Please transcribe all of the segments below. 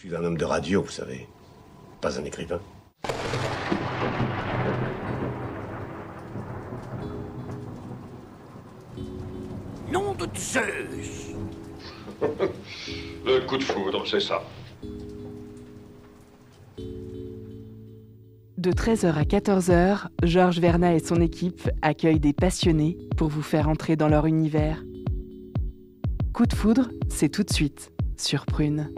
Je suis un homme de radio, vous savez. Pas un écrivain. Nom de Zeus! Le coup de foudre, c'est ça. De 13h à 14h, Georges Vernat et son équipe accueillent des passionnés pour vous faire entrer dans leur univers. Coup de foudre, c'est tout de suite sur Prune.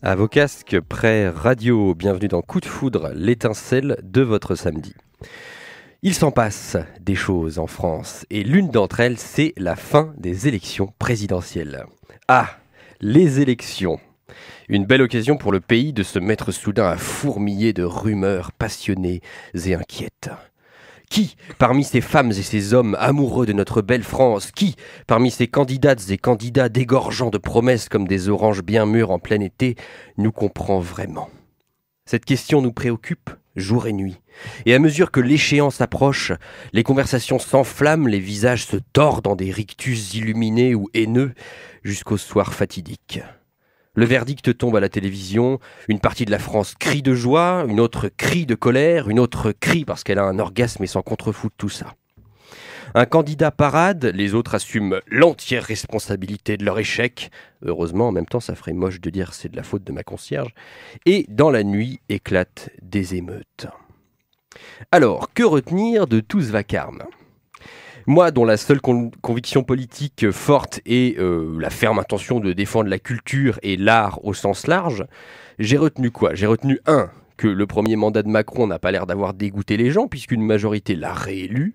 À vos casques, prêts radio, bienvenue dans Coup de foudre, l'étincelle de votre samedi. Il s'en passe des choses en France, et l'une d'entre elles, c'est la fin des élections présidentielles. Ah, les élections! Une belle occasion pour le pays de se mettre soudain à fourmiller de rumeurs passionnées et inquiètes. Qui, parmi ces femmes et ces hommes amoureux de notre belle France, qui, parmi ces candidates et candidats dégorgeant de promesses comme des oranges bien mûres en plein été, nous comprend vraiment? Cette question nous préoccupe jour et nuit. Et à mesure que l'échéance approche, les conversations s'enflamment, les visages se tordent dans des rictus illuminés ou haineux, jusqu'au soir fatidique. Le verdict tombe à la télévision, une partie de la France crie de joie, une autre crie de colère, une autre crie parce qu'elle a un orgasme et s'en contrefout de tout ça. Un candidat parade, les autres assument l'entière responsabilité de leur échec. Heureusement, en même temps, ça ferait moche de dire c'est de la faute de ma concierge. Et dans la nuit éclatent des émeutes. Alors, que retenir de tout ce vacarme ? Moi, dont la seule conviction politique forte est la ferme intention de défendre la culture et l'art au sens large, j'ai retenu quoi ? J'ai retenu que le premier mandat de Macron n'a pas l'air d'avoir dégoûté les gens puisqu'une majorité l'a réélu.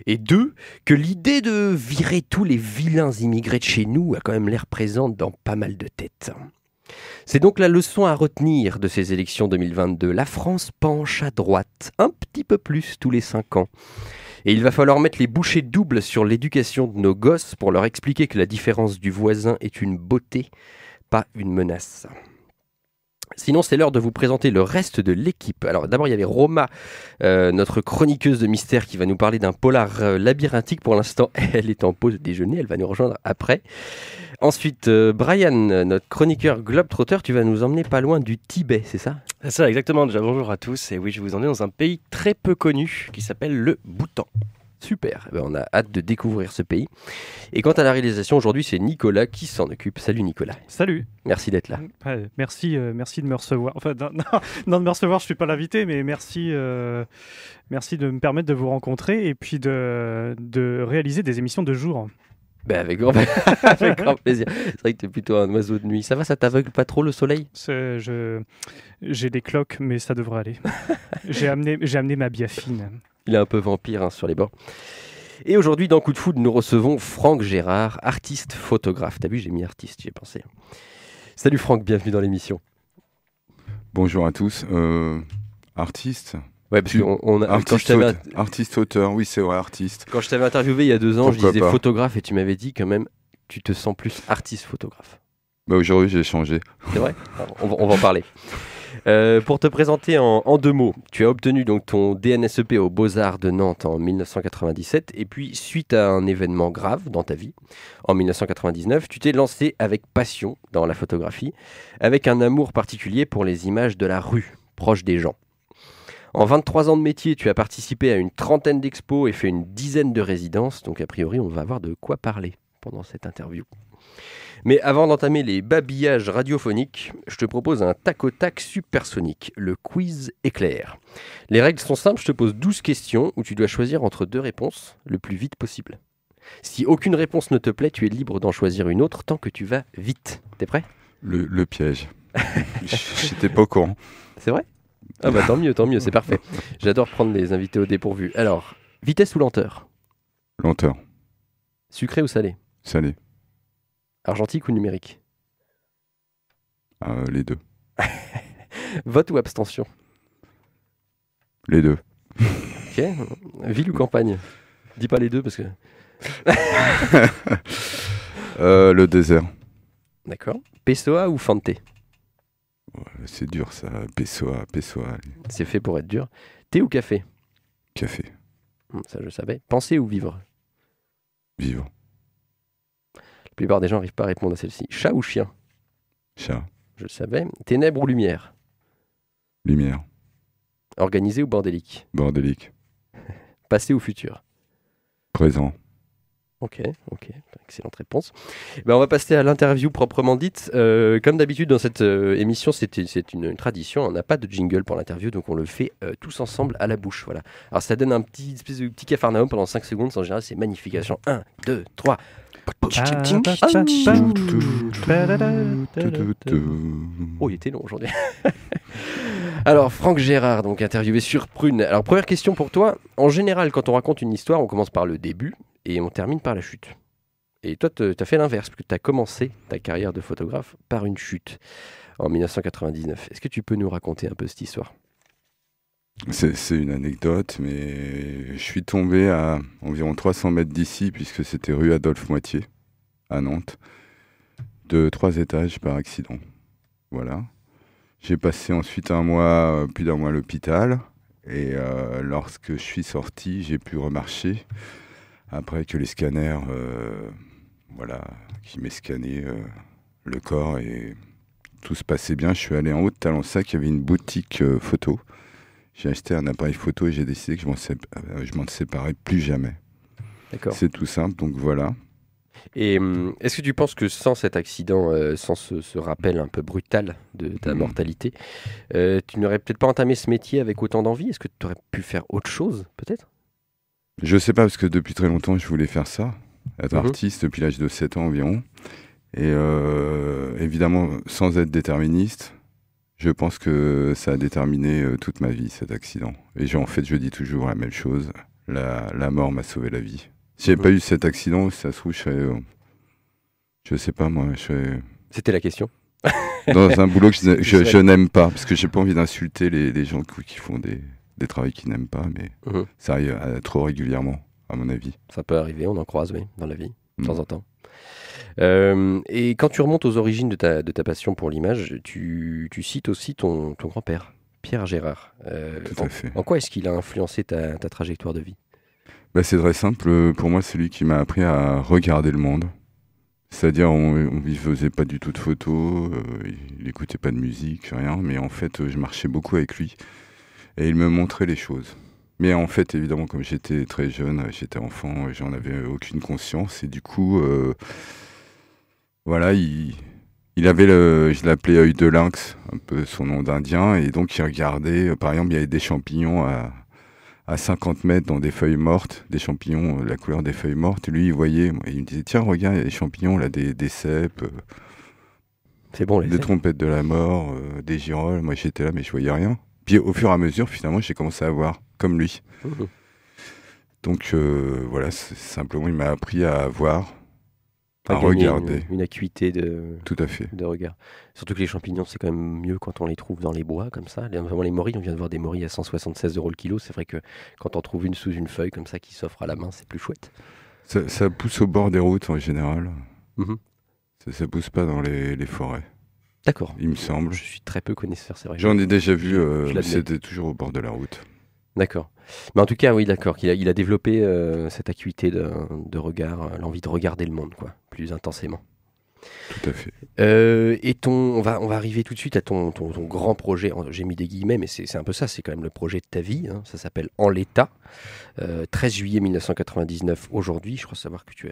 Et 2, que l'idée de virer tous les vilains immigrés de chez nous a quand même l'air présente dans pas mal de têtes. C'est donc la leçon à retenir de ces élections 2022. La France penche à droite, un petit peu plus tous les 5 ans. Et il va falloir mettre les bouchées doubles sur l'éducation de nos gosses pour leur expliquer que la différence du voisin est une beauté, pas une menace. Sinon, c'est l'heure de vous présenter le reste de l'équipe. Alors d'abord, il y avait Roma, notre chroniqueuse de mystère qui va nous parler d'un polar labyrinthique. Pour l'instant, elle est en pause déjeuner, elle va nous rejoindre après. Ensuite, Brian, notre chroniqueur globetrotter, tu vas nous emmener pas loin du Tibet, c'est ça ? C'est ça, exactement. Déjà, bonjour à tous. Et oui, je vais vous emmener dans un pays très peu connu qui s'appelle le Bhoutan. Super, on a hâte de découvrir ce pays. Et quant à la réalisation, aujourd'hui, c'est Nicolas qui s'en occupe. Salut Nicolas. Salut. Merci d'être là. Merci de me recevoir. Enfin, non, de me recevoir, je ne suis pas l'invité, mais merci de me permettre de vous rencontrer et puis de réaliser des émissions de jour. Avec grand plaisir. C'est vrai que tu es plutôt un oiseau de nuit. Ça va, ça t'aveugle pas trop le soleil ? J'ai des cloques, mais ça devrait aller. J'ai amené ma biafine. Il est un peu vampire sur les bords. Et aujourd'hui, dans Coup de foudre, nous recevons Franck Gérard, artiste photographe. T'as vu, j'ai mis artiste, j'y ai pensé. Salut Franck, bienvenue dans l'émission. Bonjour à tous. Artiste ? Ouais, parce qu'on a artiste auteur, oui c'est vrai, artiste. Quand je t'avais interviewé il y a 2 ans, pourquoi je disais pas. Photographe et tu m'avais dit quand même, tu te sens plus artiste photographe. Aujourd'hui j'ai changé. C'est vrai ? On va en parler. Pour te présenter en 2 mots, tu as obtenu donc ton DNSEP aux Beaux-Arts de Nantes en 1997 et puis suite à un événement grave dans ta vie, en 1999, tu t'es lancé avec passion dans la photographie, avec un amour particulier pour les images de la rue, proches des gens. En 23 ans de métier, tu as participé à une 30aine d'expos et fait une 10aine de résidences, donc a priori on va avoir de quoi parler pendant cette interview. Mais avant d'entamer les babillages radiophoniques, je te propose un tac au tac supersonique, le quiz éclair. Les règles sont simples, je te pose 12 questions où tu dois choisir entre 2 réponses le plus vite possible. Si aucune réponse ne te plaît, tu es libre d'en choisir une autre tant que tu vas vite. T'es prêt ? Le piège. J'étais pas au courant. C'est vrai ? Ah bah tant mieux, c'est parfait. J'adore prendre les invités au dépourvu. Alors, vitesse ou lenteur ? Lenteur. Sucré ou salé ? Salé. Argentique ou numérique ? Les 2. Vote ou abstention ? Les 2. Ok. Ville ou campagne ? Dis pas les 2 parce que... Le désert. D'accord. Pessoa ou Fante ? Ouais, c'est dur ça, Pessoa. C'est fait pour être dur. Thé ou café ? Café. Ça, je savais. Penser ou vivre? Vivre. La plupart des gens n'arrivent pas à répondre à celle-ci. Chat ou chien? Chat. Je le savais. Ténèbres ou lumière? Lumière. Organisé ou bordélique? Bordélique. Passé ou futur? Présent. Ok, excellente réponse. On va passer à l'interview proprement dite. Comme d'habitude dans cette émission, c'est une tradition. On n'a pas de jingle pour l'interview, donc on le fait tous ensemble à la bouche. Voilà. Alors ça donne un espèce de petit cafarnaum pendant 5 secondes. En général, c'est magnification. 1, 2, 3. Oh, il était long aujourd'hui. Alors, Franck Gérard, donc interviewé sur Prune. Alors, première question pour toi. En général, quand on raconte une histoire, on commence par le début et on termine par la chute. Et toi, tu as fait l'inverse, parce que tu as commencé ta carrière de photographe par une chute en 1999. Est-ce que tu peux nous raconter un peu cette histoire? C'est une anecdote, mais je suis tombé à environ 300 mètres d'ici, puisque c'était rue Adolphe Moitié, à Nantes, de 3 étages par accident. Voilà. J'ai passé ensuite plus d'un mois à l'hôpital, et lorsque je suis sorti, j'ai pu remarcher, après que les scanners, qui m'aient scanné le corps, et tout se passait bien, je suis allé en haut de Talensac, il y avait une boutique photo. J'ai acheté un appareil photo et j'ai décidé que je m'en séparais plus jamais. D'accord. C'est tout simple, donc voilà. Et est-ce que tu penses que sans cet accident, sans ce rappel un peu brutal de ta mortalité, tu n'aurais peut-être pas entamé ce métier avec autant d'envie? Est-ce que tu aurais pu faire autre chose, peut-être? Je sais pas, parce que depuis très longtemps, je voulais faire ça, être artiste depuis l'âge de 7 ans environ. Et évidemment, sans être déterministe, je pense que ça a déterminé toute ma vie, cet accident. Et je dis toujours la même chose, la mort m'a sauvé la vie. Si j'avais pas eu cet accident, ça se trouve, je sais pas moi, C'était la question. dans un boulot que je n'aime pas, parce que j'ai pas envie d'insulter les gens qui font des travaux qu'ils n'aiment pas, mais ça arrive trop régulièrement, à mon avis. Ça peut arriver, on en croise, oui, dans la vie, de temps en temps. Et quand tu remontes aux origines de ta passion pour l'image, tu cites aussi ton grand-père, Pierre Gérard. Tout à fait. En quoi est-ce qu'il a influencé ta trajectoire de vie? C'est très simple. Pour moi, c'est lui qui m'a appris à regarder le monde. C'est-à-dire, on ne faisait pas du tout de photos, il n'écoutait pas de musique, rien. Mais en fait, je marchais beaucoup avec lui. Et il me montrait les choses. Mais en fait, évidemment, comme j'étais très jeune, j'étais enfant, j'en avais aucune conscience. Et du coup, voilà, il avait je l'appelais œil de lynx, un peu son nom d'Indien. Et donc, il regardait, par exemple, il y avait des champignons à 50 mètres dans des feuilles mortes, des champignons, la couleur des feuilles mortes. Lui, il voyait, il me disait, tiens, regarde, il y a des champignons, là, des cèpes, c'est bon, des trompettes de la mort, des girolles. Moi, j'étais là, mais je voyais rien. Puis, au fur et à mesure, finalement, j'ai commencé à voir, comme lui. Donc, voilà, simplement, il m'a appris à voir, à regarder. Une acuité Tout à fait. de regard. Surtout que les champignons, c'est quand même mieux quand on les trouve dans les bois, comme ça. Vraiment, les morilles, on vient de voir des morilles à 176 € le kilo. C'est vrai que quand on trouve une sous une feuille comme ça qui s'offre à la main, c'est plus chouette. Ça pousse au bord des routes, en général. Mm-hmm. Ça pousse pas dans les forêts. D'accord. Il me semble. Je suis très peu connaisseur, c'est vrai. J'en ai déjà vu, l'admets. c'était toujours au bord de la route. D'accord. Mais en tout cas, oui, d'accord. Il a développé cette acuité de regard, l'envie de regarder le monde, quoi, plus intensément. Tout à fait. Et on va arriver tout de suite à ton grand projet. J'ai mis des guillemets, mais c'est un peu ça. C'est quand même le projet de ta vie. Hein. Ça s'appelle En l'état. 13 juillet 1999. Aujourd'hui, je crois savoir que tu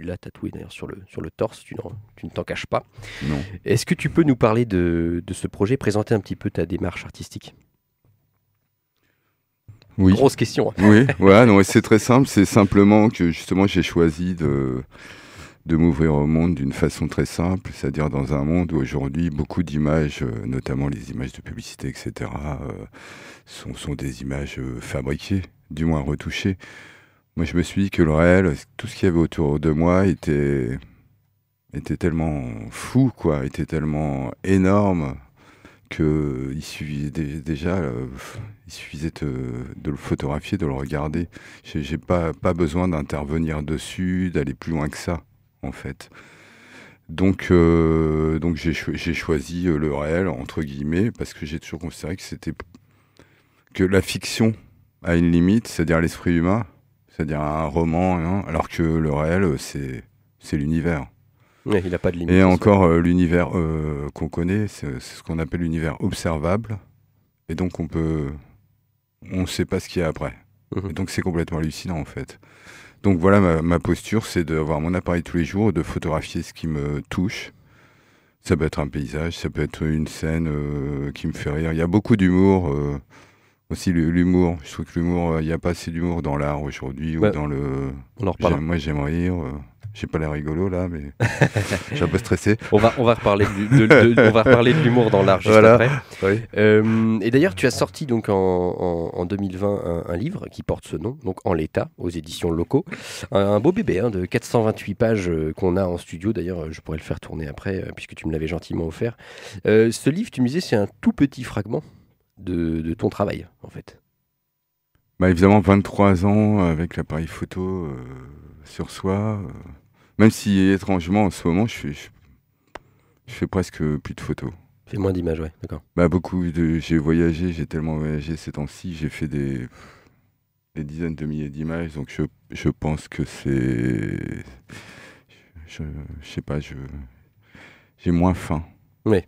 l'as tatoué d'ailleurs sur le torse. Tu ne t'en caches pas. Non. Est-ce que tu peux nous parler de ce projet, présenter un petit peu ta démarche artistique? Oui. Grosse question. Oui, ouais, non, c'est très simple. C'est simplement que justement, j'ai choisi de m'ouvrir au monde d'une façon très simple, c'est-à-dire dans un monde où aujourd'hui, beaucoup d'images, notamment les images de publicité, etc., sont des images fabriquées, du moins retouchées. Moi, je me suis dit que le réel, tout ce qu'il y avait autour de moi était tellement fou, quoi, était tellement énorme, qu'il suffisait il suffisait de le photographier, de le regarder. J'ai pas besoin d'intervenir dessus, d'aller plus loin que ça, en fait. Donc j'ai choisi le réel, entre guillemets, parce que j'ai toujours considéré que la fiction à une limite, c'est-à-dire l'esprit humain, c'est-à-dire un roman, hein, alors que le réel, c'est l'univers. Ouais, il n'a pas de limite. Et encore, l'univers qu'on connaît, c'est ce qu'on appelle l'univers observable. Et donc, on ne sait pas ce qu'il y a après. Et donc, c'est complètement hallucinant, en fait. Donc, voilà, ma posture, c'est d'avoir mon appareil tous les jours, de photographier ce qui me touche. Ça peut être un paysage, ça peut être une scène qui me fait rire. Il y a beaucoup d'humour. Aussi, l'humour. Je trouve que l'humour, il n'y a pas assez d'humour dans l'art aujourd'hui. Ou dans le... On en reparlera. Moi, j'aime rire. J'ai pas l'air rigolo là, mais je suis un peu stressé. On va reparler on va reparler de l'humour dans l'art juste après. Oui. Et d'ailleurs, tu as sorti donc en 2020 un livre qui porte ce nom, donc En l'état, aux éditions Locaux. Un beau bébé hein, de 428 pages qu'on a en studio. D'ailleurs, je pourrais le faire tourner après, puisque tu me l'avais gentiment offert. Ce livre, tu me disais, c'est un tout petit fragment de ton travail, en fait. Bah, évidemment, 23 ans avec l'appareil photo sur soi. Même si, étrangement, en ce moment, je fais presque plus de photos. Fais moins d'images, ouais, d'accord. Bah, j'ai voyagé, j'ai tellement voyagé ces temps-ci, j'ai fait des dizaines de milliers d'images, donc je pense que c'est... Je sais pas, j'ai moins faim. Oui,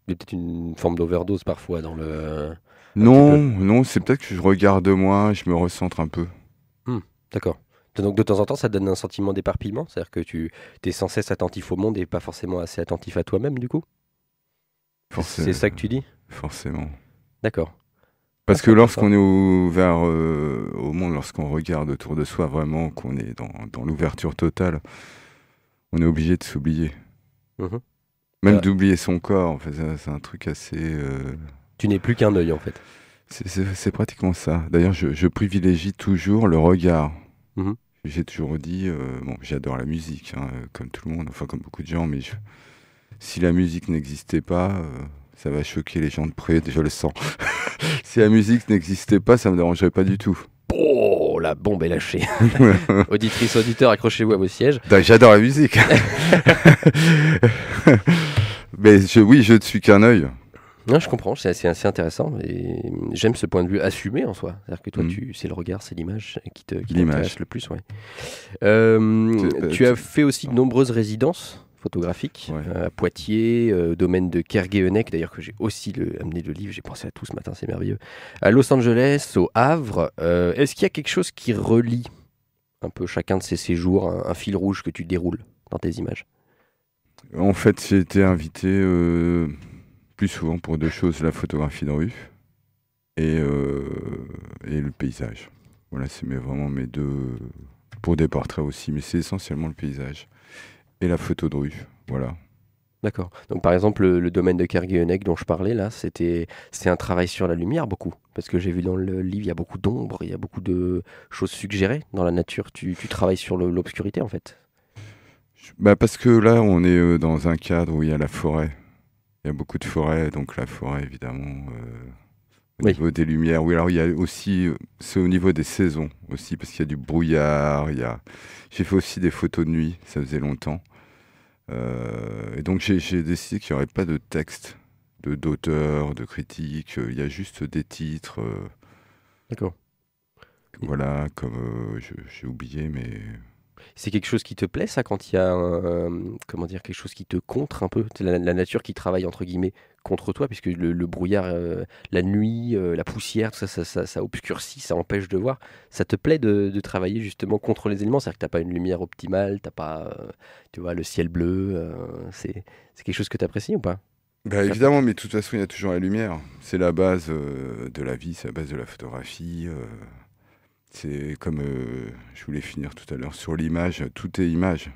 il y a peut-être une forme d'overdose parfois dans le... Non, c'est peut-être que je regarde moins, je me recentre un peu. D'accord. Donc de temps en temps, ça te donne un sentiment d'éparpillement, c'est-à-dire que tu es sans cesse attentif au monde et pas forcément assez attentif à toi-même, du coup. C'est ça que tu dis ? Forcément. D'accord. Parce que lorsqu'on est ouvert au monde, lorsqu'on regarde autour de soi vraiment, qu'on est dans l'ouverture totale, on est obligé de s'oublier. Même d'oublier son corps, en fait, c'est un truc assez... Tu n'es plus qu'un œil, en fait. C'est pratiquement ça. D'ailleurs, je privilégie toujours le regard. J'ai toujours dit, j'adore la musique, hein, comme tout le monde, enfin comme beaucoup de gens, mais si la musique n'existait pas, ça va choquer les gens de près, déjà le sens. Si la musique n'existait pas, ça me dérangerait pas du tout. Oh, la bombe est lâchée. Auditrices, auditeurs, accrochez-vous à vos sièges. J'adore la musique. Mais je ne suis qu'un œil. Non, je comprends, c'est assez intéressant et j'aime ce point de vue assumé en soi. C'est-à-dire que toi, c'est le regard, c'est l'image qui t'intéresse le plus. Ouais. Tu as fait aussi de nombreuses résidences photographiques à Poitiers, domaine de Kerguéhennec, d'ailleurs que j'ai aussi amené le livre, j'ai pensé à tout ce matin, c'est merveilleux. À Los Angeles, au Havre. Est-ce qu'il y a quelque chose qui relie un peu chacun de ces séjours, un fil rouge que tu déroules dans tes images ? En fait, j'ai été invité... plus souvent pour deux choses, la photographie de rue et le paysage. Voilà, c'est vraiment mes deux... Pour des portraits aussi, mais c'est essentiellement le paysage. Et la photo de rue, voilà. D'accord. Donc par exemple, le domaine de Kerguéhennec dont je parlais, là, c'est un travail sur la lumière, beaucoup. Parce que j'ai vu dans le livre, il y a beaucoup d'ombre, il y a beaucoup de choses suggérées dans la nature. Tu travailles sur l'obscurité, en fait. Parce que là, on est dans un cadre où il y a la forêt. Il y a beaucoup de forêts, donc la forêt, évidemment, au niveau des lumières. Oui, alors il y a aussi, c'est au niveau des saisons aussi, parce qu'il y a du brouillard. J'ai fait aussi des photos de nuit, ça faisait longtemps. Et donc j'ai décidé qu'il n'y aurait pas de texte, d'auteur, de critique. Il y a juste des titres. D'accord. Voilà, comme j'ai oublié, mais... C'est quelque chose qui te plaît, ça, quand il y a quelque chose qui te contre un peu, la nature qui travaille entre guillemets contre toi, puisque le brouillard, la nuit, la poussière, tout ça obscurcit, ça empêche de voir. Ça te plaît de travailler justement contre les éléments, c'est-à-dire que t'as pas une lumière optimale, t'as pas, tu vois, le ciel bleu. C'est quelque chose que tu apprécies ou pas ? Évidemment, mais de toute façon, il y a toujours la lumière. C'est la base de la vie, c'est la base de la photographie. C'est comme je voulais finir tout à l'heure sur l'image, tout est image.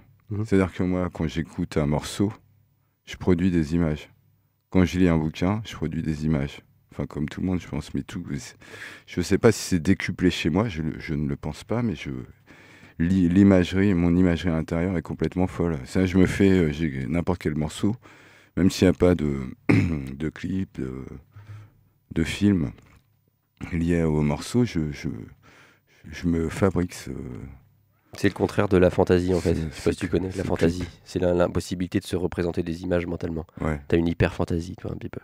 C'est-à-dire que moi, quand j'écoute un morceau, je produis des images. Quand je lis un bouquin, je produis des images. Enfin, comme tout le monde, je pense, mais tout. Je ne sais pas si c'est décuplé chez moi, je ne le pense pas, mais l'imagerie, mon imagerie intérieure est complètement folle. Ça, je me fais j'ai n'importe quel morceau, même s'il n'y a pas de clip, de film lié au morceau, je me fabrique ce... C'est le contraire de la fantaisie, en fait. Je sais pas si tu connais la fantaisie. C'est l'impossibilité de se représenter des images mentalement. Ouais. T'as une hyper fantaisie, toi, un petit peu.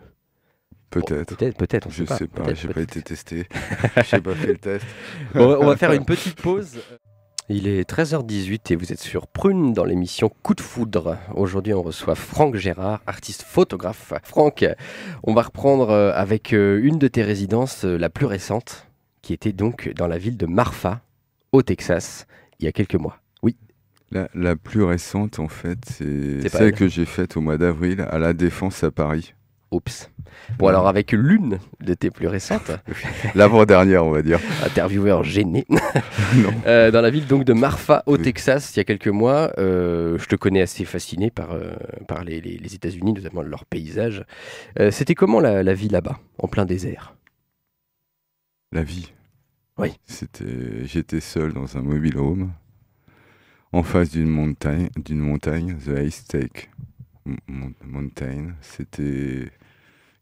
Peut-être. Peut-être, on Je sais pas, j'ai pas été testé. J'ai pas fait le test. On va faire une petite pause. Il est 13h18 et vous êtes sur Prune dans l'émission Coup de foudre. Aujourd'hui, on reçoit Franck Gérard, artiste photographe. Franck, on va reprendre avec une de tes résidences, la plus récente, qui était donc dans la ville de Marfa, au Texas, il y a quelques mois. Oui. La plus récente, en fait, c'est pas celle elle. que j'ai faite au mois d'avril à la Défense à Paris. Oups. Bon, alors avec l'une de tes plus récentes, L'avant-dernière, on va dire. intervieweur gêné, Non. dans la ville donc de Marfa, au Oui. Texas, il y a quelques mois. Je te connais assez fasciné par les États-Unis, notamment leur paysage. C'était comment la vie là-bas, en plein désert? La vie. Oui. J'étais seul dans un mobile home, en face d'une montagne, The Haystack Mountain.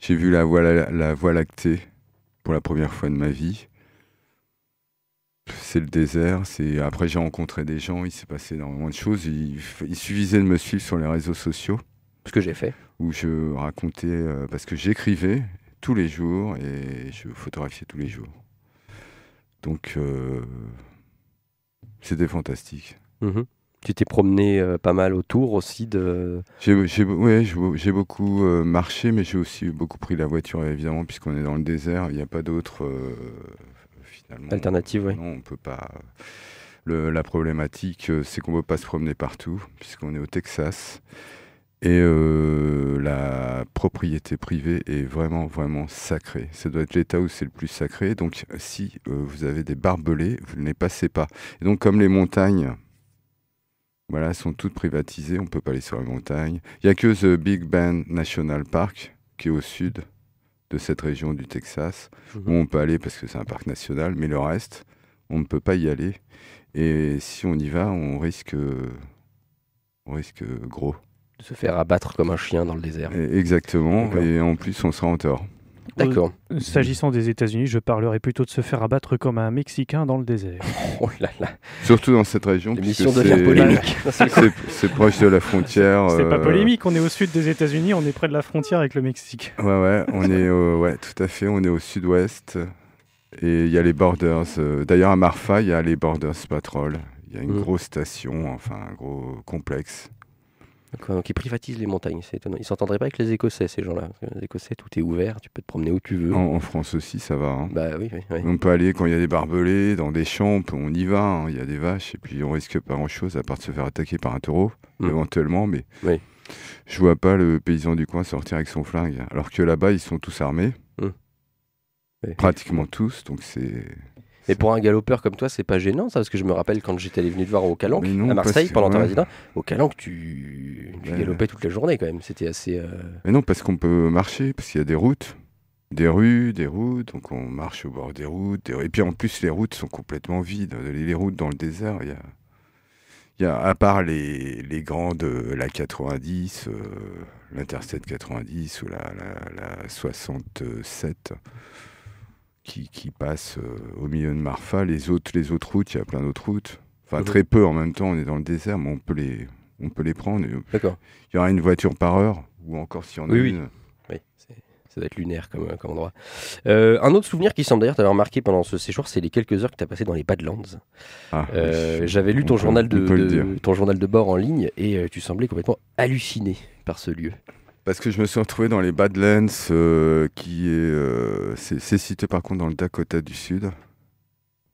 J'ai vu la voie lactée pour la première fois de ma vie. C'est le désert. Après, j'ai rencontré des gens. Il s'est passé énormément de choses. Il suffisait de me suivre sur les réseaux sociaux, Ce que j'ai fait. où je racontais, parce que j'écrivais tous les jours et je photographiais tous les jours. Donc, c'était fantastique. Mhm. Tu t'es promené pas mal autour aussi de... J'ai beaucoup marché, mais j'ai aussi beaucoup pris la voiture, évidemment, puisqu'on est dans le désert. Il n'y a pas d'autre, finalement. Alternative, oui. Non, on peut pas. La problématique, c'est qu'on ne peut pas se promener partout, puisqu'on est au Texas. Et la propriété privée est vraiment, vraiment sacrée. Ça doit être l'État où c'est le plus sacré. Donc, si vous avez des barbelés, vous ne les passez pas. Et donc, comme les montagnes, voilà, sont toutes privatisées, on ne peut pas aller sur les montagnes. Il n'y a que The Big Bend National Park, qui est au sud de cette région du Texas, où on peut aller parce que c'est un parc national, mais le reste, on ne peut pas y aller. Et si on y va, on risque gros. De se faire abattre comme un chien dans le désert. Exactement, D'accord. et en plus, on sera en tort. D'accord. S'agissant des États-Unis, je parlerais plutôt de se faire abattre comme un Mexicain dans le désert. Oh là là. Surtout dans cette région, L'émission puisque devient polémique. c'est proche de la frontière. C'est pas polémique, on est au sud des États-Unis, on est près de la frontière avec le Mexique. Ouais, ouais, tout à fait, on est au sud-ouest. Et il y a les Borders. D'ailleurs, à Marfa, il y a les Borders Patrol. Il y a une grosse station, enfin un gros complexe. D'accord, donc ils privatisent les montagnes, c'est étonnant. Ils s'entendraient pas avec les Écossais, ces gens-là. Parce que les Écossais, tout est ouvert, tu peux te promener où tu veux. En France aussi, ça va. Hein. Bah oui. On peut aller quand il y a des barbelés, dans des champs, on y va. Hein. Il y a des vaches, et puis on risque pas grand-chose, à part de se faire attaquer par un taureau, éventuellement. Mais Oui. je vois pas le paysan du coin sortir avec son flingue. Alors que là-bas, ils sont tous armés. Oui. Pratiquement tous, donc c'est... Et pour un galopeur comme toi, c'est pas gênant ça? Parce que je me rappelle quand j'étais venu te voir au Calanque, Mais non, à Marseille, parce que- pendant ta ouais. résidence, au Calanque, tu galopais toute la journée quand même. C'était assez... Mais non, parce qu'on peut marcher, parce qu'il y a des routes, des rues, donc on marche au bord des routes. Et puis en plus, les routes sont complètement vides. Les routes dans le désert, il y a à part les grandes, la 90, l'Interstate 90 ou la 67, qui passent au milieu de Marfa. Les autres routes, il y a plein d'autres routes. Enfin, très peu en même temps, on est dans le désert, mais on peut les prendre. D'accord. Il y aura une voiture par heure, ou encore s'il y en a une. Oui, ça doit être lunaire comme endroit. Un autre souvenir qui semble d'ailleurs t'avoir marqué pendant ce séjour, c'est les quelques heures que tu as passées dans les Badlands. Ah, J'avais lu on ton peut- journal on peut le dire. ton journal de bord en ligne et tu semblais complètement halluciné par ce lieu. Parce que je me suis retrouvé dans les Badlands, c'est situé par contre dans le Dakota du Sud.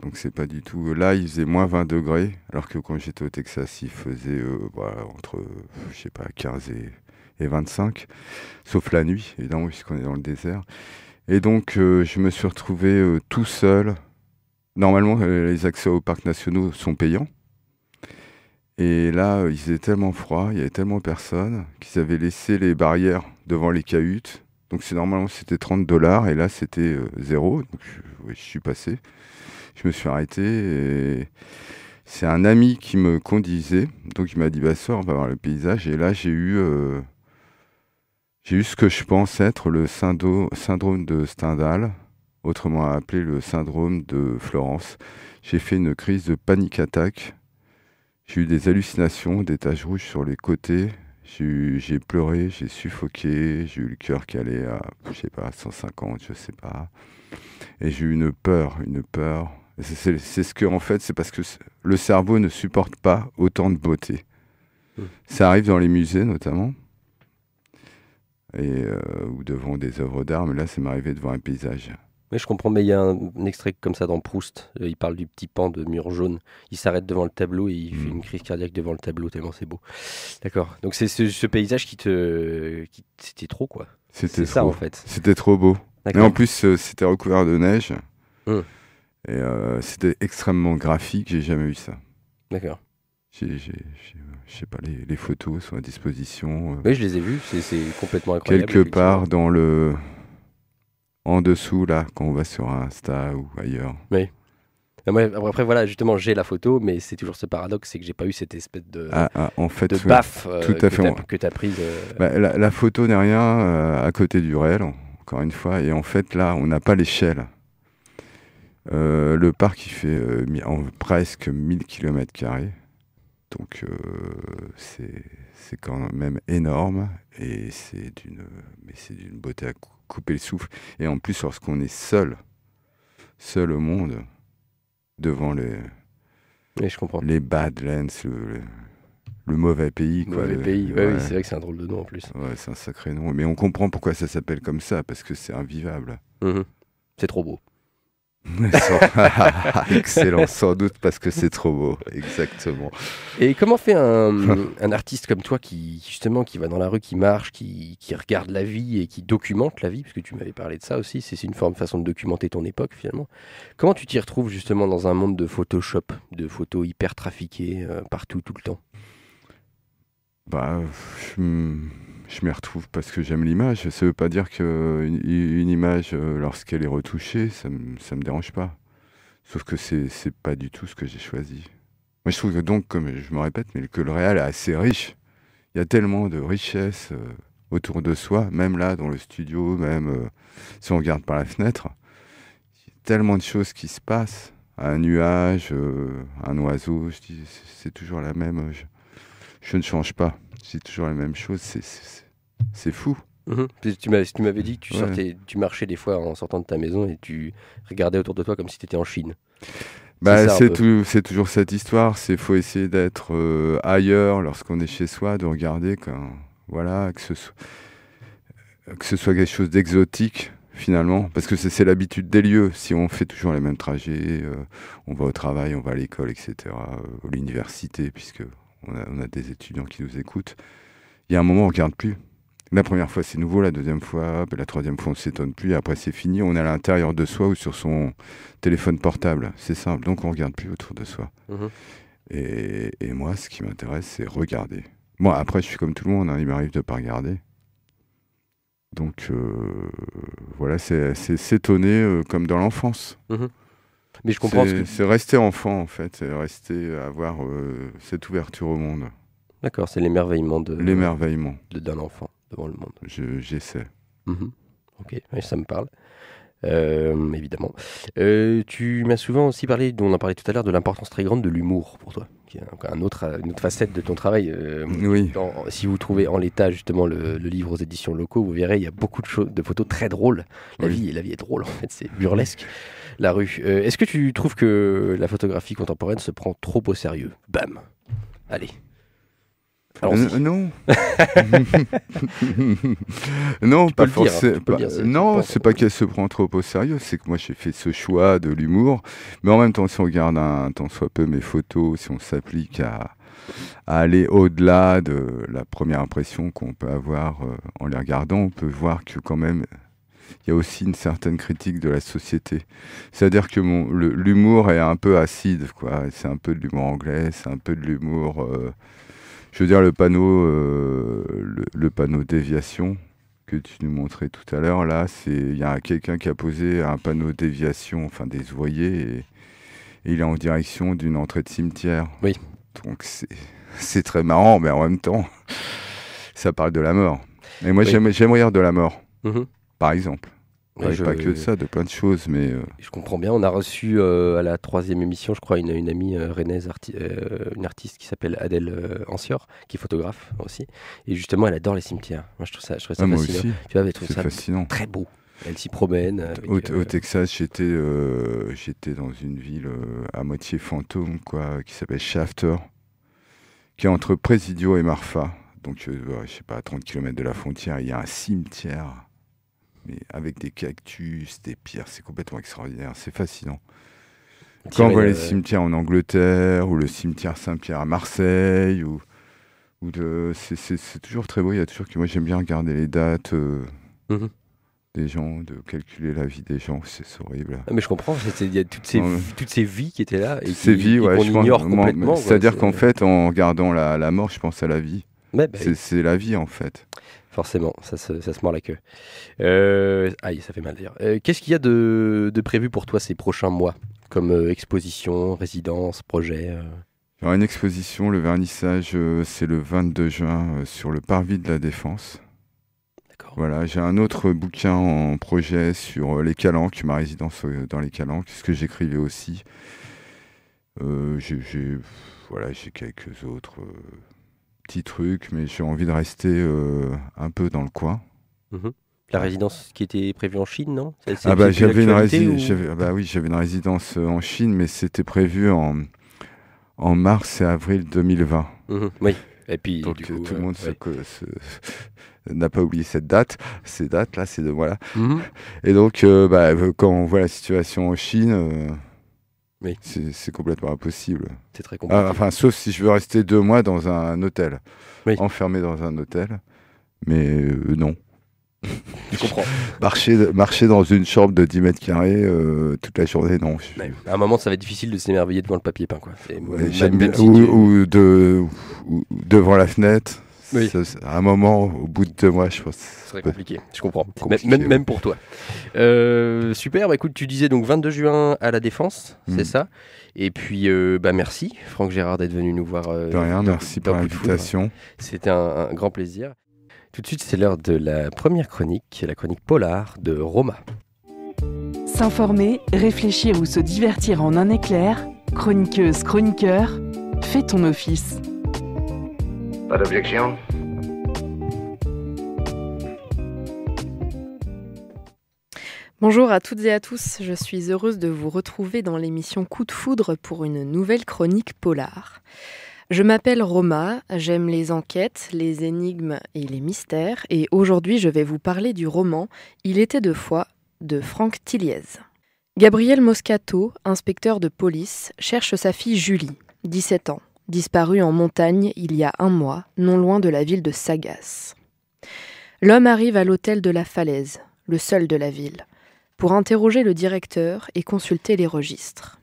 Donc c'est pas du tout... Là, il faisait moins 20 degrés, alors que quand j'étais au Texas, il faisait entre, 15 et 25. Sauf la nuit, évidemment, puisqu'on est dans le désert. Et donc, je me suis retrouvé tout seul. Normalement, les accès aux parcs nationaux sont payants. Et là, il faisait tellement froid, il y avait tellement personne, qu'ils avaient laissé les barrières devant les cahutes. Donc normalement, c'était $30, et là, c'était 0. Donc je suis passé. Je me suis arrêté, et c'est un ami qui me conduisait. Donc il m'a dit, sors, on va voir le paysage. Et là, j'ai eu ce que je pense être le syndrome de Stendhal, autrement appelé le syndrome de Florence. J'ai fait une crise de panic attack. J'ai eu des hallucinations, des taches rouges sur les côtés. J'ai pleuré, j'ai suffoqué, j'ai eu le cœur qui allait à, je sais pas, 150, je sais pas. Et j'ai eu une peur. C'est ce que, en fait, c'est parce que le cerveau ne supporte pas autant de beauté. Ça arrive dans les musées, notamment, ou devant des œuvres d'art, mais là, ça m'est arrivé devant un paysage. Oui, je comprends, mais il y a un extrait comme ça dans Proust. Il parle du petit pan de mur jaune. Il s'arrête devant le tableau et il fait une crise cardiaque devant le tableau, tellement c'est beau. D'accord. Donc c'est ce paysage c'était trop, quoi. C'était ça, en fait. C'était trop beau. Et en plus, c'était recouvert de neige. Et c'était extrêmement graphique. J'ai jamais vu ça. D'accord. Je sais pas, les photos sont à disposition. Oui, je les ai vues. C'est complètement incroyable. Quelque part en dessous, là, quand on va sur Insta ou ailleurs. Oui. Après, voilà, justement, j'ai la photo, mais c'est toujours ce paradoxe, c'est que j'ai pas eu cette espèce de baffe que tu as prise. La photo n'est rien à côté du réel, encore une fois. Et en fait, là, on n'a pas l'échelle. Le parc, il fait presque 1000 km². Donc, c'est quand même énorme. Et c'est d'une beauté à couper le souffle. Et en plus, lorsqu'on est seul au monde, devant les Badlands, le mauvais pays. Le mauvais pays, oui, c'est vrai que c'est un drôle de nom en plus. Ouais, c'est un sacré nom. Mais on comprend pourquoi ça s'appelle comme ça, parce que c'est invivable. C'est trop beau. Excellent, sans doute parce que c'est trop beau, exactement. Et comment fait un artiste comme toi qui va dans la rue, qui marche, qui regarde la vie et qui documente la vie, parce que tu m'avais parlé de ça aussi, c'est une façon de documenter ton époque finalement. Comment tu t'y retrouves justement dans un monde de Photoshop, de photos hyper trafiquées partout, tout le temps? Je m'y retrouve parce que j'aime l'image. Ça veut pas dire qu'une image, lorsqu'elle est retouchée, ça me dérange pas. Sauf que c'est pas du tout ce que j'ai choisi. Moi, je trouve que donc, comme je me répète, mais que le réel est assez riche. Il y a tellement de richesse autour de soi, même là, dans le studio, même si on regarde par la fenêtre. Il y a tellement de choses qui se passent. Un nuage, un oiseau, je dis, c'est toujours la même. Je ne change pas. C'est toujours la même chose. C'est fou. Tu m'avais dit que tu marchais des fois en sortant de ta maison et tu regardais autour de toi comme si tu étais en Chine. C'est toujours cette histoire. Faut essayer d'être ailleurs lorsqu'on est chez soi, de regarder que ce soit quelque chose d'exotique finalement, parce que c'est l'habitude des lieux. Si on fait toujours les mêmes trajets, on va au travail, on va à l'école, etc., à l'université, puisque on a des étudiants qui nous écoutent. Il y a un moment, on ne regarde plus. La première fois, c'est nouveau. La deuxième fois, la troisième fois, on ne s'étonne plus. Et après, c'est fini. On est à l'intérieur de soi ou sur son téléphone portable. C'est simple. Donc, on ne regarde plus autour de soi. Et moi, ce qui m'intéresse, c'est regarder. Bon, après, je suis comme tout le monde. Il m'arrive de ne pas regarder. Donc, voilà, c'est s'étonner comme dans l'enfance. Mais je comprends. C'est rester enfant, en fait. C'est rester, avoir cette ouverture au monde. D'accord, c'est l'émerveillement d'un enfant devant le monde. J'essaie. Ok, oui, ça me parle. Évidemment. Tu m'as souvent aussi parlé, on en parlait tout à l'heure, de l'importance très grande de l'humour pour toi, qui est une autre facette de ton travail. Oui. Si vous trouvez en l'état justement le livre aux éditions Locaux, vous verrez, il y a beaucoup de photos très drôles. La vie est drôle en fait, c'est burlesque. La rue. Est-ce que tu trouves que la photographie contemporaine se prend trop au sérieux? Bam. Allez. Non. Non, pas forcément. Non, c'est pas qu'elle se prend trop au sérieux, c'est que moi j'ai fait ce choix de l'humour, mais en même temps, si on regarde un tant soit peu mes photos, si on s'applique à aller au-delà de la première impression qu'on peut avoir en les regardant, on peut voir que quand même il y a aussi une certaine critique de la société. C'est-à-dire que l'humour est un peu acide, quoi. C'est un peu de l'humour anglais, c'est un peu de l'humour... je veux dire, le panneau déviation que tu nous montrais tout à l'heure, là, il y a quelqu'un qui a posé un panneau déviation, enfin des ouvriers, et il est en direction d'une entrée de cimetière. Oui. Donc c'est très marrant, mais en même temps, ça parle de la mort. Et moi, j'aime rire de la mort. Par exemple. Ouais, pas que de ça, de plein de choses, mais... Je comprends bien. On a reçu à la 3e émission, je crois, une amie rennaise, une artiste qui s'appelle Adèle Ancior, qui est photographe aussi. Et justement, elle adore les cimetières. Moi, je trouve ça fascinant. Moi aussi. Tu vois, elle trouve ça fascinant. très beau. Elle s'y promène. Au Texas, j'étais dans une ville à moitié fantôme, quoi, qui s'appelle Shafter, qui est entre Presidio et Marfa. Donc, je sais pas, à 30 km de la frontière, il y a un cimetière, mais avec des cactus, des pierres, c'est complètement extraordinaire, c'est fascinant. Quand on voit les cimetières en Angleterre, ou le cimetière Saint-Pierre à Marseille, c'est toujours très beau. Il y a toujours moi j'aime bien regarder les dates des gens, de calculer la vie des gens, c'est horrible. Ah, mais je comprends, il y a toutes ces vies qui étaient là et qu'on ignore complètement. C'est-à-dire qu'en fait, en regardant la mort, je pense à la vie. C'est la vie en fait. Forcément, ça se mord la queue. Aïe, ça fait mal d'ailleurs. Qu'est-ce qu'il y a de prévu pour toi ces prochains mois, comme exposition, résidence, projet Il y aura une exposition, le vernissage, c'est le 22 juin sur le parvis de la Défense. D'accord. Voilà, j'ai un autre bouquin en projet sur les Calanques, ma résidence dans les Calanques, ce que j'écrivais aussi. J'ai quelques autres... petit truc, mais j'ai envie de rester un peu dans le coin. La résidence qui était prévue en Chine, non ? J'avais une résidence en Chine, mais c'était prévu en mars et avril 2020. Oui. Et puis, donc du coup, tout le monde n'a pas oublié cette date. Ces dates-là, c'est de voilà. Et donc, quand on voit la situation en Chine. Oui. C'est complètement impossible. C'est très compliqué. Sauf si je veux rester 2 mois dans un hôtel. Oui. Enfermé dans un hôtel. Mais non. Je comprends. Marcher dans une chambre de 10 mètres carrés toute la journée, non. À un moment, ça va être difficile de s'émerveiller devant le papier peint, quoi. Ou devant la fenêtre. Oui. À un moment, au bout de 2 mois, je pense. Ce serait compliqué, je comprends. Compliqué, même pour toi. Super, écoute, tu disais donc 22 juin à la Défense, c'est ça. Et puis, merci, Franck Gérard, d'être venu nous voir. De rien, merci pour l'invitation. C'était un grand plaisir. Tout de suite, c'est l'heure de la première chronique, la chronique polar de Roma. S'informer, réfléchir ou se divertir en un éclair, chroniqueuse, chroniqueur, fais ton office. Pas d'objection ? Bonjour à toutes et à tous, je suis heureuse de vous retrouver dans l'émission Coup de foudre pour une nouvelle chronique polar. Je m'appelle Roma, j'aime les enquêtes, les énigmes et les mystères, et aujourd'hui je vais vous parler du roman « Il était deux fois » de Franck Tilliez. Gabriel Moscato, inspecteur de police, cherche sa fille Julie, 17 ans, disparue en montagne il y a 1 mois, non loin de la ville de Sagas. L'homme arrive à l'hôtel de la Falaise, le seul de la ville, pour interroger le directeur et consulter les registres.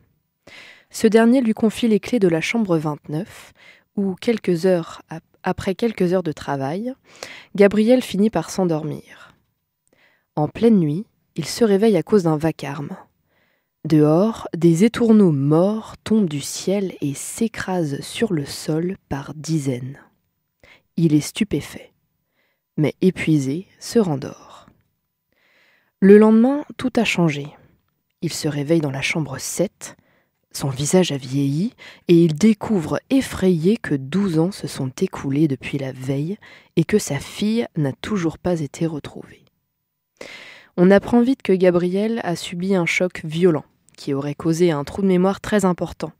Ce dernier lui confie les clés de la chambre 29, où après quelques heures de travail, Gabriel finit par s'endormir. En pleine nuit, il se réveille à cause d'un vacarme. Dehors, des étourneaux morts tombent du ciel et s'écrasent sur le sol par dizaines. Il est stupéfait, mais épuisé, se rendort. Le lendemain, tout a changé. Il se réveille dans la chambre 7, son visage a vieilli et il découvre effrayé que 12 ans se sont écoulés depuis la veille et que sa fille n'a toujours pas été retrouvée. On apprend vite que Gabriel a subi un choc violent qui aurait causé un trou de mémoire très important.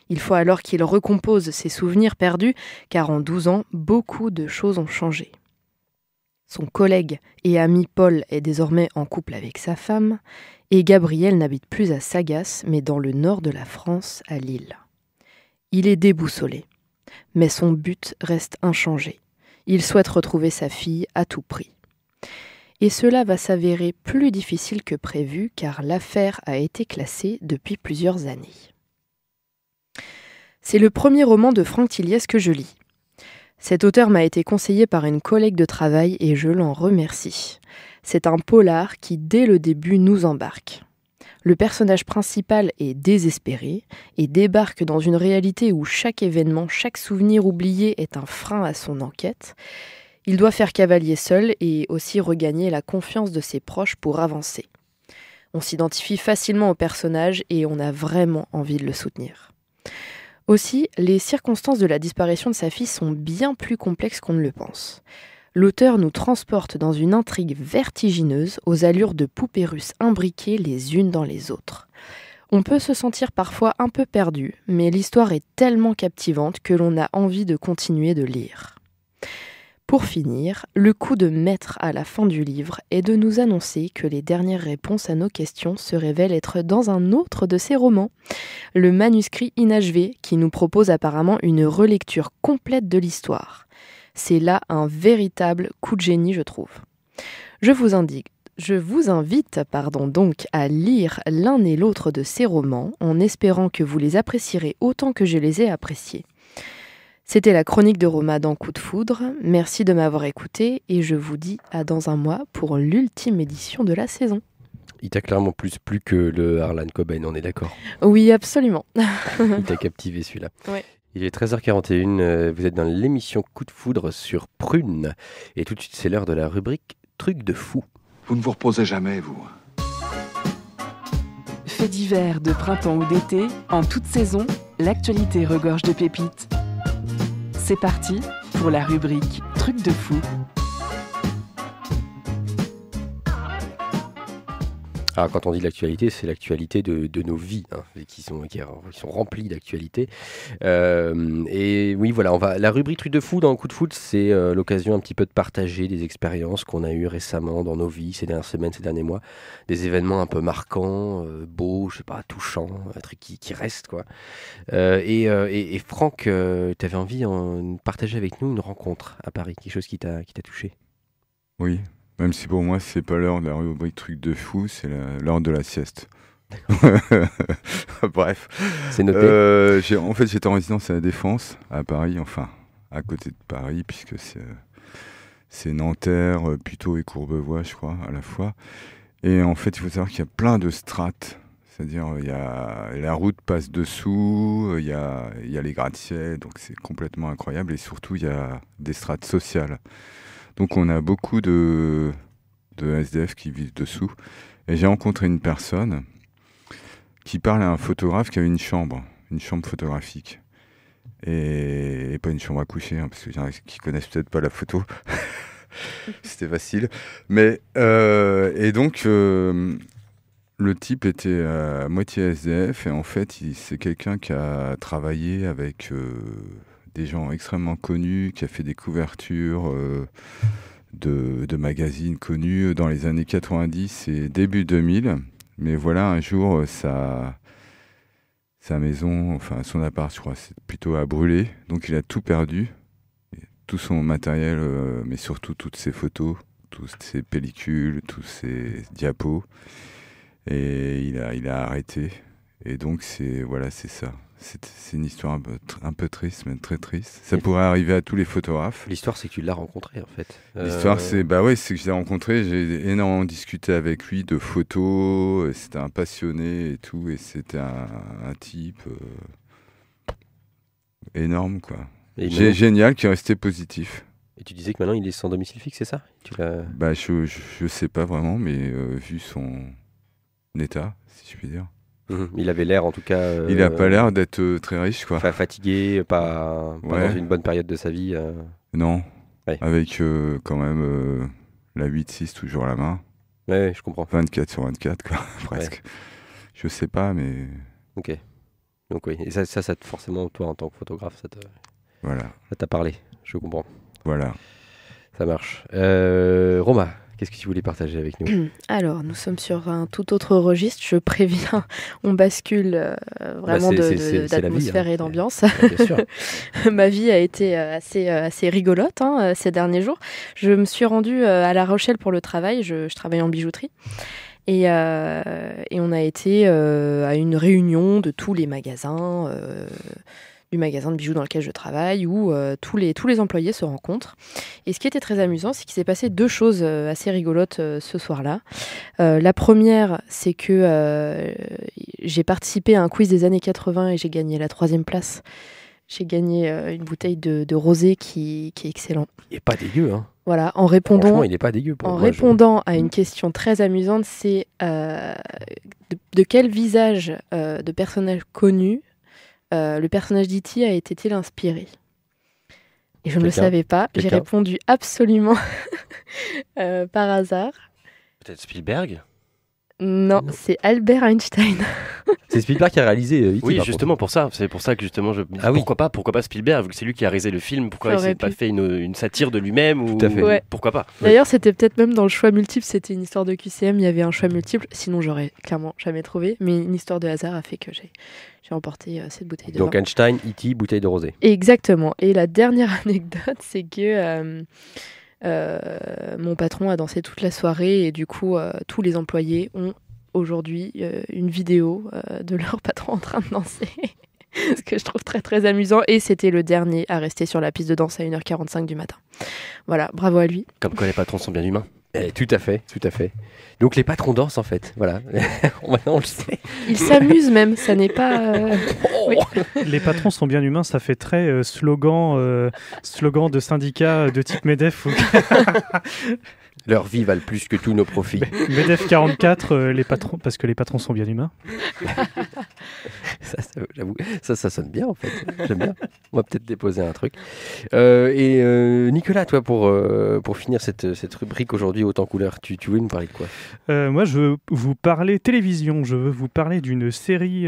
Il faut alors qu'il recompose ses souvenirs perdus car en 12 ans, beaucoup de choses ont changé. Son collègue et ami Paul est désormais en couple avec sa femme et Gabriel n'habite plus à Sagas mais dans le nord de la France, à Lille. Il est déboussolé, mais son but reste inchangé. Il souhaite retrouver sa fille à tout prix. Et cela va s'avérer plus difficile que prévu car l'affaire a été classée depuis plusieurs années. C'est le premier roman de Franck Tilliez que je lis. Cet auteur m'a été conseillé par une collègue de travail et je l'en remercie. C'est un polar qui, dès le début, nous embarque. Le personnage principal est désespéré et débarque dans une réalité où chaque événement, chaque souvenir oublié est un frein à son enquête. Il doit faire cavalier seul et aussi regagner la confiance de ses proches pour avancer. On s'identifie facilement au personnage et on a vraiment envie de le soutenir. Aussi, les circonstances de la disparition de sa fille sont bien plus complexes qu'on ne le pense. L'auteur nous transporte dans une intrigue vertigineuse aux allures de poupées russes imbriquées les unes dans les autres. On peut se sentir parfois un peu perdu, mais l'histoire est tellement captivante que l'on a envie de continuer de lire. Pour finir, le coup de maître à la fin du livre est de nous annoncer que les dernières réponses à nos questions se révèlent être dans un autre de ses romans, le manuscrit inachevé, qui nous propose apparemment une relecture complète de l'histoire. C'est là un véritable coup de génie, je trouve. Je vous invite donc à lire l'un et l'autre de ces romans, en espérant que vous les apprécierez autant que je les ai appréciés. C'était la chronique de Roma dans Coup de foudre. Merci de m'avoir écouté et je vous dis à dans un mois pour l'ultime édition de la saison. Il t'a clairement plus plu que le Harlan Coben, on est d'accord? Oui, absolument. Il t'a captivé celui-là. Ouais. Il est 13h41, vous êtes dans l'émission Coup de foudre sur Prune. Et tout de suite, c'est l'heure de la rubrique Truc de fou. Vous ne vous reposez jamais, vous. Faits divers de printemps ou d'été, en toute saison, l'actualité regorge de pépites. C'est parti pour la rubrique Truc de fou. Alors quand on dit l'actualité, c'est l'actualité de nos vies, qui sont remplies d'actualité. Et oui, voilà, la rubrique Truc de fou dans Coup de foudre, c'est l'occasion un petit peu de partager des expériences qu'on a eues récemment dans nos vies, ces dernières semaines, ces derniers mois, des événements un peu marquants, beaux, je sais pas, touchants, un truc qui reste, quoi. Et Franck, tu avais envie de partager avec nous une rencontre à Paris, quelque chose qui t'a touché. Oui. Même si pour moi, c'est pas l'heure de la rubrique Truc de fou, c'est l'heure de la sieste. Bref. C'est noté. En fait, j'étais en résidence à la Défense, à Paris, enfin, à côté de Paris, puisque c'est Nanterre, Puteaux et Courbevoie, je crois, à la fois. Et en fait, il faut savoir qu'il y a plein de strates. C'est-à-dire, la route passe dessous, il y a les gratte-ciels, donc c'est complètement incroyable. Et surtout, il y a des strates sociales. Donc on a beaucoup de SDF qui vivent dessous. Et j'ai rencontré une personne qui parle à un photographe qui a une chambre photographique. Et pas une chambre à coucher, parce qu'il y en a qui connaissent peut-être pas la photo. C'était facile. Mais, et donc, le type était à moitié SDF. Et en fait, c'est quelqu'un qui a travaillé avec... des gens extrêmement connus, qui a fait des couvertures de magazines connus dans les années 90 et début 2000. Mais voilà, un jour, sa maison, enfin son appart, je crois, c'est plutôt à brûler. Donc il a tout perdu, tout son matériel, mais surtout toutes ses photos, toutes ses pellicules, tous ses diapos. Et il a arrêté. Et donc c'est ça. C'est une histoire un peu triste, mais très triste. Ça pourrait arriver à tous les photographes. L'histoire, c'est que tu l'as rencontré, en fait. L'histoire, c'est que je l'ai rencontré. J'ai énormément discuté avec lui de photos. C'était un passionné et tout. Et c'était un type énorme, quoi. Génial, qui est resté positif. Et tu disais que maintenant, il est sans domicile fixe, c'est ça? Je sais pas vraiment, mais vu son état, si je puis dire. Il avait l'air, en tout cas... il n'a pas l'air d'être très riche, quoi. Fatigué, pas dans une bonne période de sa vie. Non, ouais. Avec quand même la 8-6 toujours à la main. Ouais, je comprends. 24 sur 24, quoi, presque. Ouais. Je sais pas, mais... Ok. Donc oui, et ça forcément, toi, en tant que photographe, voilà. Ça t'a parlé, je comprends. Voilà. Ça marche. Roma, qu'est-ce que tu voulais partager avec nous? Alors, nous sommes sur un tout autre registre. Je préviens, on bascule vraiment d'atmosphère et d'ambiance. Bien sûr. Ma vie a été assez rigolote ces derniers jours. Je me suis rendue à La Rochelle pour le travail. Je travaille en bijouterie. Et on a été à une réunion de tous les magasins... du magasin de bijoux dans lequel je travaille, où tous les employés se rencontrent. Et ce qui était très amusant, c'est qu'il s'est passé deux choses assez rigolotes ce soir-là. La première, c'est que j'ai participé à un quiz des années 80 et j'ai gagné la 3e place. J'ai gagné une bouteille de rosé qui est excellent. Il n'est pas dégueu, hein. Voilà, en Franchement, répondant, il est pas dégueu pour moi. répondant à une question très amusante, c'est de quel visage de personnage connu le personnage d'E.T. a été-il inspiré? Et je ne le Quelqu'un savais pas. J'ai Quelqu'un répondu absolument par hasard. Peut-être Spielberg? Non, c'est Albert Einstein. C'est Spielberg qui a réalisé E.T. Oui, par justement pour ça. C'est pour ça que justement je me dis Ah oui. pourquoi pas Spielberg, vu que c'est lui qui a réalisé le film, pourquoi Ça il s'est aurait pas pu. fait une satire de lui-même ou Tout à fait. Ouais. pourquoi pas? D'ailleurs, c'était peut-être même dans le choix multiple, c'était une histoire de QCM, il y avait un choix multiple, sinon j'aurais clairement jamais trouvé, mais une histoire de hasard a fait que j'ai emporté cette bouteille de Donc vin. Einstein, E.T., bouteille de rosé. Exactement. Et la dernière anecdote, c'est que mon patron a dansé toute la soirée et du coup, tous les employés ont aujourd'hui une vidéo de leur patron en train de danser. Ce que je trouve très très amusant. Et c'était le dernier à rester sur la piste de danse à 1h45 du matin. Voilà, bravo à lui. Comme quoi les patrons sont bien humains. Tout à fait, tout à fait. Donc les patrons dansent en fait, voilà. On le sait. Ils s'amusent même, ça n'est pas... oui. Les patrons sont bien humains, ça fait très slogan de syndicat de type MEDEF. Leur vie valent plus que tous nos profits. MEDEF 44, les patrons, parce que les patrons sont bien humains. J'avoue, ça sonne bien en fait. J'aime bien. On va peut-être déposer un truc. Nicolas, toi, pour finir cette rubrique aujourd'hui haute en couleur, tu veux nous parler de quoi? Moi, je veux vous parler télévision. Je veux vous parler d'une série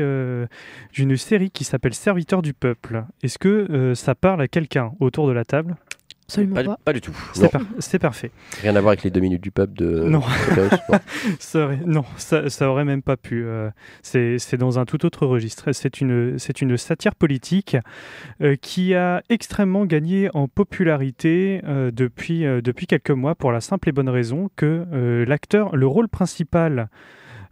qui s'appelle Serviteur du peuple. Est-ce que ça parle à quelqu'un autour de la table? Absolument pas. Pas du tout. C'est parfait. Rien à voir avec les 2 minutes du peuple de... Non. Non. Ça aurait même pas pu. C'est dans un tout autre registre. C'est une satire politique qui a extrêmement gagné en popularité depuis quelques mois pour la simple et bonne raison que le rôle principal...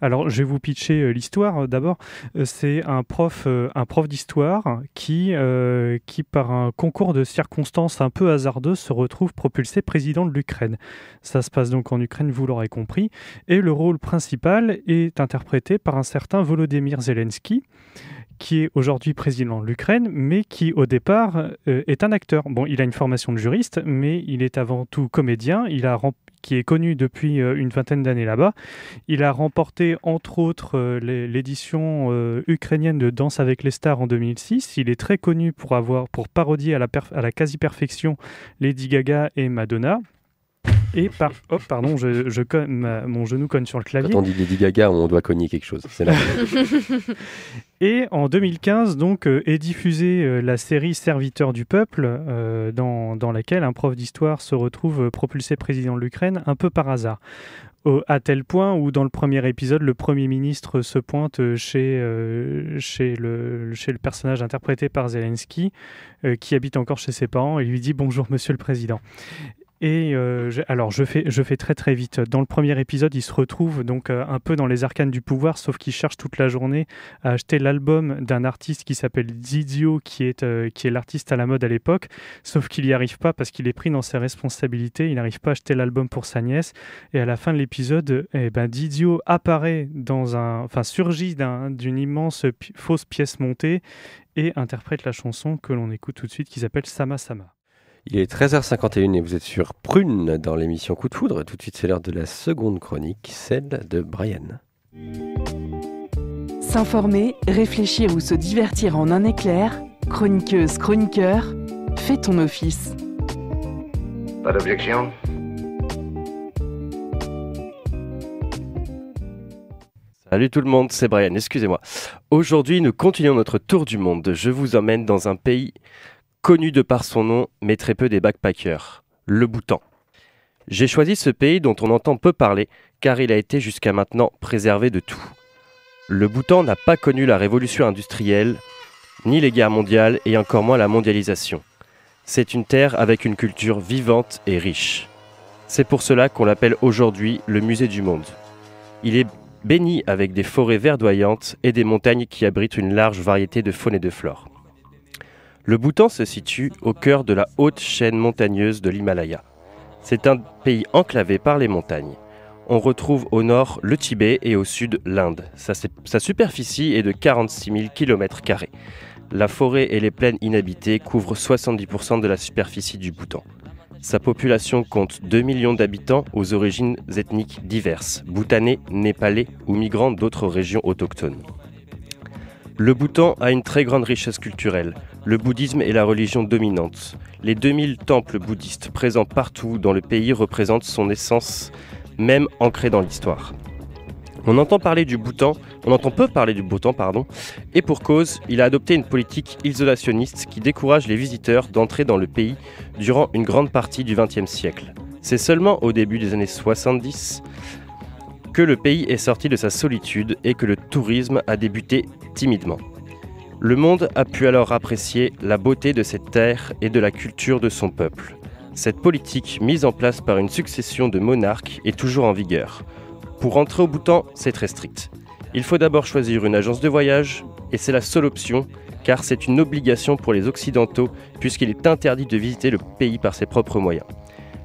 Alors, je vais vous pitcher l'histoire. D'abord, c'est un prof d'histoire qui, par un concours de circonstances un peu hasardeux, se retrouve propulsé président de l'Ukraine. Ça se passe donc en Ukraine, vous l'aurez compris. Et le rôle principal est interprété par un certain Volodymyr Zelensky, qui est aujourd'hui président de l'Ukraine, mais qui, au départ, est un acteur. Bon, il a une formation de juriste, mais il est avant tout comédien. Qui est connu depuis une vingtaine d'années là-bas. Il a remporté, entre autres, l'édition ukrainienne de Danse avec les stars en 2006. Il est très connu pour parodier à la quasi-perfection Lady Gaga et Madonna. Et pardon, mon genou cogne sur le clavier. Quand on dit Lady Gaga, on doit cogner quelque chose. C'est là. Et en 2015, donc, est diffusée la série Serviteur du peuple, dans laquelle un prof d'histoire se retrouve propulsé président de l'Ukraine un peu par hasard. À tel point où, dans le premier épisode, le Premier ministre se pointe chez le personnage interprété par Zelensky, qui habite encore chez ses parents, et lui dit « Bonjour, monsieur le président ». Et je fais très très vite. Dans le premier épisode, il se retrouve donc un peu dans les arcanes du pouvoir, sauf qu'il cherche toute la journée à acheter l'album d'un artiste qui s'appelle Zizio, qui est l'artiste à la mode à l'époque, sauf qu'il n'y arrive pas parce qu'il est pris dans ses responsabilités, il n'arrive pas à acheter l'album pour sa nièce, et à la fin de l'épisode, Zizio apparaît surgit d'une immense fausse pièce montée et interprète la chanson que l'on écoute tout de suite qui s'appelle Sama Sama. Il est 13h51 et vous êtes sur Prune dans l'émission Coup de Foudre. Tout de suite, c'est l'heure de la seconde chronique, celle de Brian. S'informer, réfléchir ou se divertir en un éclair, chroniqueuse, chroniqueur, fais ton office. Pas d'objection? Salut tout le monde, c'est Brian, excusez-moi. Aujourd'hui, nous continuons notre tour du monde. Je vous emmène dans un pays connu de par son nom, mais très peu des backpackers, le Bhoutan. J'ai choisi ce pays dont on entend peu parler, car il a été jusqu'à maintenant préservé de tout. Le Bhoutan n'a pas connu la révolution industrielle, ni les guerres mondiales, et encore moins la mondialisation. C'est une terre avec une culture vivante et riche. C'est pour cela qu'on l'appelle aujourd'hui le musée du monde. Il est béni avec des forêts verdoyantes et des montagnes qui abritent une large variété de faune et de flore. Le Bhoutan se situe au cœur de la haute chaîne montagneuse de l'Himalaya. C'est un pays enclavé par les montagnes. On retrouve au nord le Tibet et au sud l'Inde. Sa superficie est de 46 000 km². La forêt et les plaines inhabitées couvrent 70% de la superficie du Bhoutan. Sa population compte 2 millions d'habitants aux origines ethniques diverses, bhoutanais, népalais ou migrants d'autres régions autochtones. Le Bhoutan a une très grande richesse culturelle. Le bouddhisme est la religion dominante. Les 2000 temples bouddhistes présents partout dans le pays représentent son essence, même ancrée dans l'histoire. On entend peu parler du Bhoutan, et pour cause, il a adopté une politique isolationniste qui décourage les visiteurs d'entrer dans le pays durant une grande partie du XXe siècle. C'est seulement au début des années 70 que le pays est sorti de sa solitude et que le tourisme a débuté timidement. Le monde a pu alors apprécier la beauté de cette terre et de la culture de son peuple. Cette politique, mise en place par une succession de monarques, est toujours en vigueur. Pour entrer au Bhoutan, c'est très strict. Il faut d'abord choisir une agence de voyage, et c'est la seule option, car c'est une obligation pour les Occidentaux, puisqu'il est interdit de visiter le pays par ses propres moyens.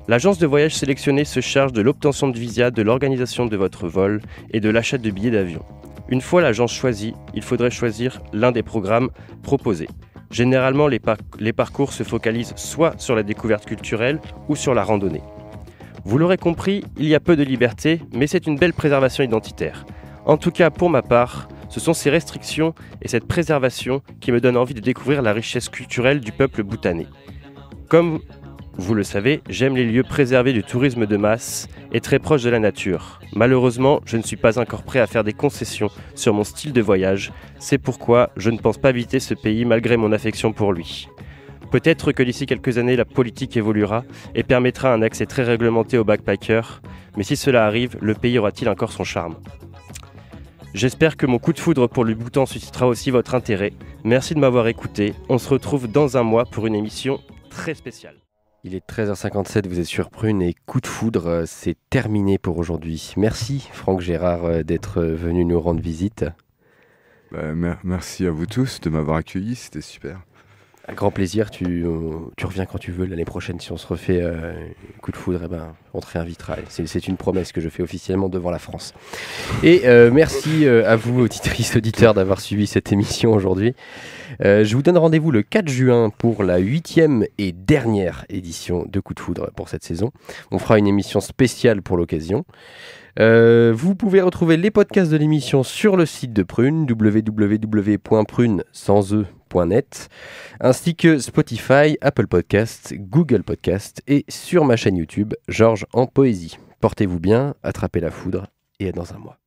L'agence de voyage sélectionnée se charge de l'obtention de visa, de l'organisation de votre vol et de l'achat de billets d'avion. Une fois l'agence choisie, il faudrait choisir l'un des programmes proposés. Généralement, les parcours se focalisent soit sur la découverte culturelle ou sur la randonnée. Vous l'aurez compris, il y a peu de liberté, mais c'est une belle préservation identitaire. En tout cas, pour ma part, ce sont ces restrictions et cette préservation qui me donnent envie de découvrir la richesse culturelle du peuple bhoutanais. Comme vous le savez, j'aime les lieux préservés du tourisme de masse et très proches de la nature. Malheureusement, je ne suis pas encore prêt à faire des concessions sur mon style de voyage. C'est pourquoi je ne pense pas visiter ce pays malgré mon affection pour lui. Peut-être que d'ici quelques années, la politique évoluera et permettra un accès très réglementé aux backpackers. Mais si cela arrive, le pays aura-t-il encore son charme ? J'espère que mon coup de foudre pour le Bhoutan suscitera aussi votre intérêt. Merci de m'avoir écouté. On se retrouve dans un mois pour une émission très spéciale. Il est 13h57, vous êtes sur Prune et Coup de foudre, c'est terminé pour aujourd'hui. Merci Franck Gérard d'être venu nous rendre visite. Merci à vous tous de m'avoir accueilli, c'était super. Un grand plaisir, tu reviens quand tu veux l'année prochaine. Si on se refait Coup de foudre, on te réinvitera. C'est une promesse que je fais officiellement devant la France. Et merci à vous, auditrices, auditeurs, d'avoir suivi cette émission aujourd'hui. Je vous donne rendez-vous le 4 juin pour la 8e et dernière édition de Coup de foudre pour cette saison. On fera une émission spéciale pour l'occasion. Vous pouvez retrouver les podcasts de l'émission sur le site de Prune, www.prune.net, ainsi que Spotify, Apple Podcasts, Google Podcasts et sur ma chaîne YouTube, Georges en Poésie. Portez-vous bien, attrapez la foudre et à dans un mois.